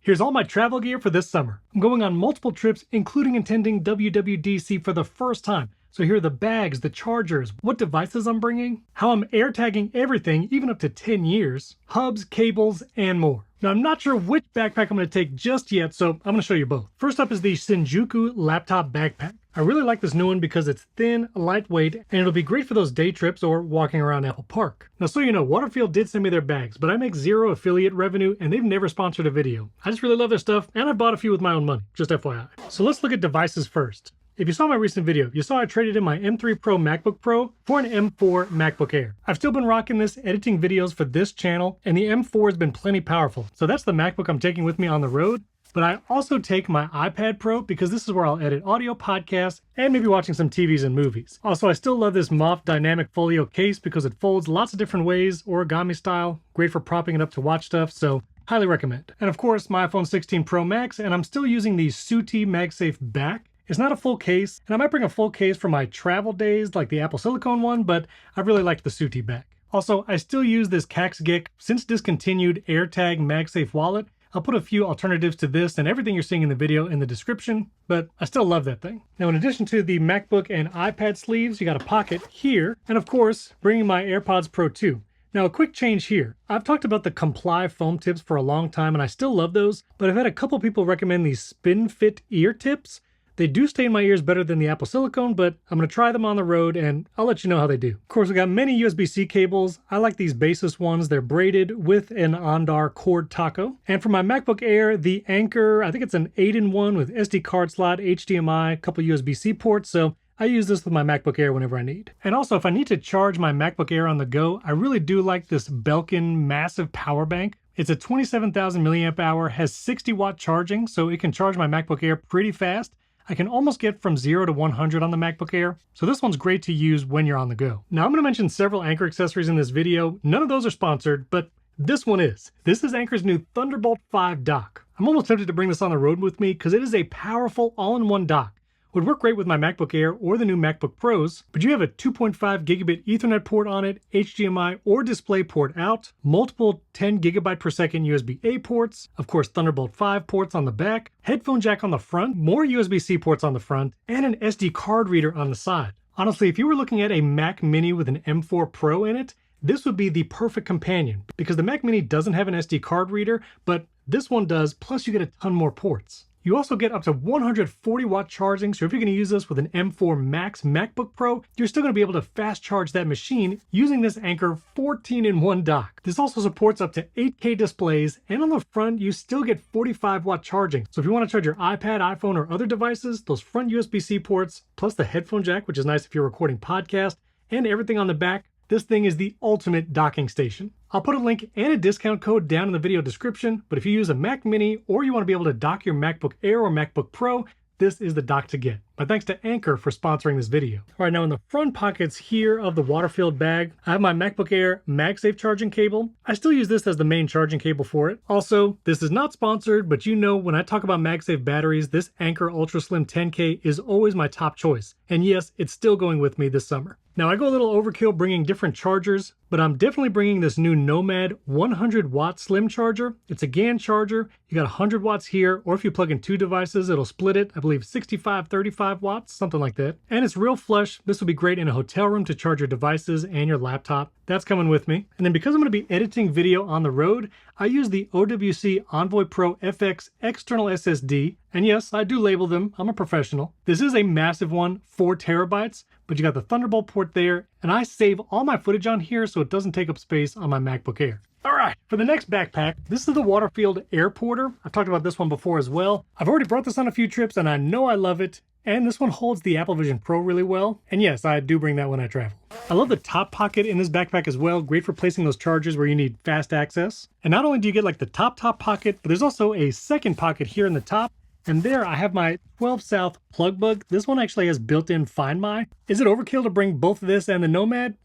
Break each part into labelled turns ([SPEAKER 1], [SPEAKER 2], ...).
[SPEAKER 1] Here's all my travel gear for this summer. I'm going on multiple trips, including attending WWDC for the first time. So here are the bags, the chargers, what devices I'm bringing, how I'm air tagging everything, even up to 10 years, hubs, cables, and more. Now, I'm not sure which backpack I'm going to take just yet, so I'm going to show you both. First up is the Shinjuku laptop backpack. I really like this new one because it's thin, lightweight, and it'll be great for those day trips or walking around Apple Park. Now, so you know, WaterField did send me their bags, but I make zero affiliate revenue, and they've never sponsored a video. I just really love their stuff, and I bought a few with my own money, just FYI. So let's look at devices first. If you saw my recent video, you saw I traded in my M3 Pro MacBook Pro for an M4 MacBook Air. I've still been rocking this, editing videos for this channel, and the M4 has been plenty powerful. So that's the MacBook I'm taking with me on the road. But I also take my iPad Pro because this is where I'll edit audio podcasts and maybe watching some TVs and movies. Also, I still love this MoFT Dynamic Folio case because it folds lots of different ways, origami style, great for propping it up to watch stuff, so highly recommend. And of course, my iPhone 16 Pro Max, and I'm still using the SUTI MagSafe back. It's not a full case, and I might bring a full case for my travel days like the Apple Silicone one, but I really like the SUTI back. Also, I still use this CaxGick since discontinued AirTag MagSafe wallet. I'll put a few alternatives to this and everything you're seeing in the video in the description, but I still love that thing. Now, in addition to the MacBook and iPad sleeves, you got a pocket here, and of course, bringing my AirPods Pro 2. Now, a quick change here. I've talked about the Comply foam tips for a long time, and I still love those, but I've had a couple people recommend these Spinfit Ear tips. They do stay in my ears better than the Apple Silicone, but I'm going to try them on the road and I'll let you know how they do. Of course, we got many USB-C cables. I like these Baseus ones. They're braided with an Ondar cord taco. And for my MacBook Air, the Anker, I think it's an 8-in-1 with SD card slot, HDMI, a couple USB-C ports. So I use this with my MacBook Air whenever I need. And also, if I need to charge my MacBook Air on the go, I really do like this Belkin massive power bank. It's a 27,000 milliamp hour, has 60-watt charging, so it can charge my MacBook Air pretty fast. I can almost get from 0 to 100 on the MacBook Air, so this one's great to use when you're on the go. Now, I'm going to mention several Anker accessories in this video. None of those are sponsored, but this one is. This is Anker's new Thunderbolt 5 dock. I'm almost tempted to bring this on the road with me because it is a powerful all-in-one dock. Would work great with my MacBook Air or the new MacBook Pros, but you have a 2.5 gigabit Ethernet port on it, HDMI or display port out, multiple 10 gigabit per second USB-A ports, of course Thunderbolt 5 ports on the back, headphone jack on the front, more USB-C ports on the front, and an SD card reader on the side. Honestly, if you were looking at a Mac Mini with an M4 Pro in it, this would be the perfect companion because the Mac Mini doesn't have an SD card reader, but this one does, plus you get a ton more ports. You also get up to 140 watt charging, so if you're going to use this with an M4 Max MacBook Pro, you're still going to be able to fast charge that machine using this Anker 14-in-1 dock. This also supports up to 8K displays, and on the front, you still get 45 watt charging. So if you want to charge your iPad, iPhone, or other devices, those front USB-C ports, plus the headphone jack, which is nice if you're recording podcasts, and everything on the back, this thing is the ultimate docking station. I'll put a link and a discount code down in the video description, but if you use a Mac Mini or you want to be able to dock your MacBook Air or MacBook Pro, this is the dock to get. My thanks to Anker for sponsoring this video. All right, now in the front pockets here of the WaterField bag, I have my MacBook Air MagSafe charging cable. I still use this as the main charging cable for it. Also, this is not sponsored, but you know when I talk about MagSafe batteries, this Anker Ultraslim 10K is always my top choice. And yes, it's still going with me this summer. Now I go a little overkill bringing different chargers, but I'm definitely bringing this new Nomad 100 watt slim charger. It's a GAN charger. You got 100 watts here, or if you plug in two devices, it'll split it. I believe 65, 35 watts, something like that. And it's real flush. This will be great in a hotel room to charge your devices and your laptop. That's coming with me. And then because I'm going to be editing video on the road, I use the OWC Envoy Pro FX external SSD. And yes, I do label them. I'm a professional. This is a massive one, 4 terabytes, but you got the Thunderbolt port there, and I save all my footage on here so it doesn't take up space on my MacBook Air. All right, for the next backpack, this is the WaterField AirPorter. I've talked about this one before as well. I've already brought this on a few trips and I know I love it. And this one holds the Apple Vision Pro really well. And yes, I do bring that when I travel. I love the top pocket in this backpack as well. Great for placing those chargers where you need fast access. And not only do you get like the top pocket, but there's also a second pocket here in the top. And there I have my TwelveSouth PlugBug. This one actually has built-in Find My. Is it overkill to bring both this and the Nomad?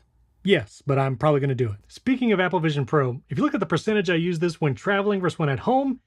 [SPEAKER 1] Yes, but I'm probably going to do it. Speaking of Apple Vision Pro, if you look at the percentage I use this when traveling versus when at home,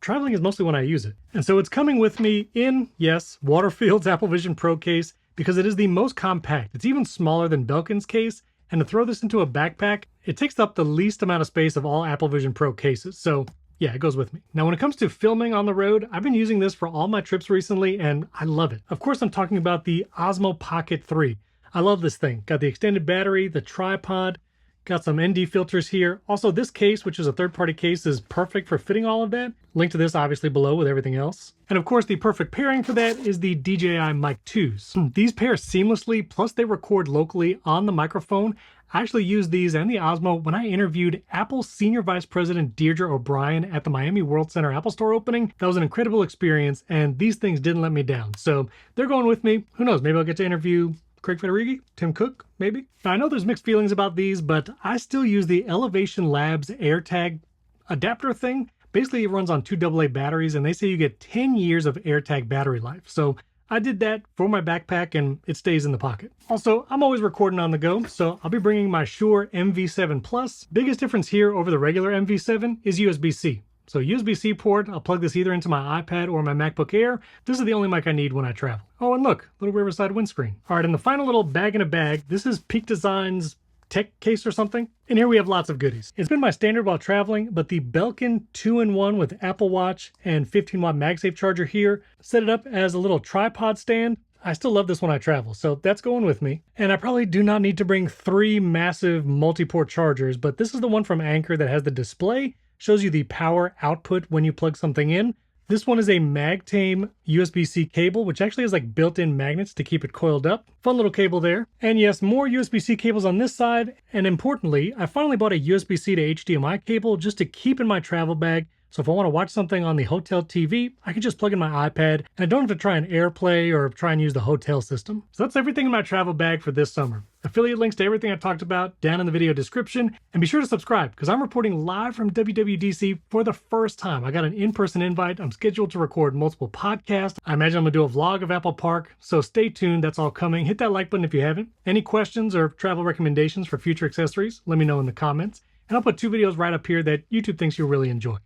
[SPEAKER 1] traveling is mostly when I use it. And so it's coming with me in, yes, WaterField's Apple Vision Pro case because it is the most compact. It's even smaller than Belkin's case. And to throw this into a backpack, it takes up the least amount of space of all Apple Vision Pro cases. So Yeah, it goes with me. Now, when it comes to filming on the road, I've been using this for all my trips recently, and I love it. Of course, I'm talking about the Osmo Pocket 3. I love this thing. Got the extended battery, the tripod, got some ND filters here. Also, this case, which is a third-party case, is perfect for fitting all of that. Link to this obviously below with everything else. And of course, the perfect pairing for that is the DJI Mic 2s. These pair seamlessly, plus they record locally on the microphone. I actually used these and the Osmo when I interviewed Apple's Senior Vice President Deirdre O'Brien at the Miami World Center Apple Store opening. That was an incredible experience, and these things didn't let me down. So they're going with me. Who knows, maybe I'll get to interview Craig Federighi, Tim Cook, maybe. Now, I know there's mixed feelings about these, but I still use the Elevation Labs AirTag adapter thing. Basically, it runs on 2 AA batteries, and they say you get 10 years of AirTag battery life. So I did that for my backpack, and it stays in the pocket. Also, I'm always recording on the go, so I'll be bringing my Shure MV7 Plus. Biggest difference here over the regular MV7 is USB-C. So USB-C port, I'll plug this either into my iPad or my MacBook Air. This is the only mic I need when I travel. Oh, and look, little Riverside windscreen. All right, and the final little bag in a bag, this is Peak Design's tech case or something. And here we have lots of goodies. It's been my standard while traveling, but the Belkin 2-in-1 with Apple Watch and 15-watt MagSafe charger here, set it up as a little tripod stand. I still love this when I travel, so that's going with me. And I probably do not need to bring 3 massive multi-port chargers, but this is the one from Anker that has the display, shows you the power output when you plug something in. This one is a MagTame USB-C cable, which actually has like built-in magnets to keep it coiled up. Fun little cable there. And yes, more USB-C cables on this side. And importantly, I finally bought a USB-C to HDMI cable just to keep in my travel bag. So if I want to watch something on the hotel TV, I can just plug in my iPad and I don't have to try an AirPlay or try and use the hotel system. So that's everything in my travel bag for this summer. Affiliate links to everything I talked about down in the video description. And be sure to subscribe because I'm reporting live from WWDC for the first time. I got an in-person invite. I'm scheduled to record multiple podcasts. I imagine I'm gonna do a vlog of Apple Park. So stay tuned, that's all coming. Hit that like button if you haven't. Any questions or travel recommendations for future accessories, let me know in the comments. And I'll put 2 videos right up here that YouTube thinks you'll really enjoy.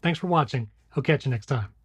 [SPEAKER 1] Thanks for watching. I'll catch you next time.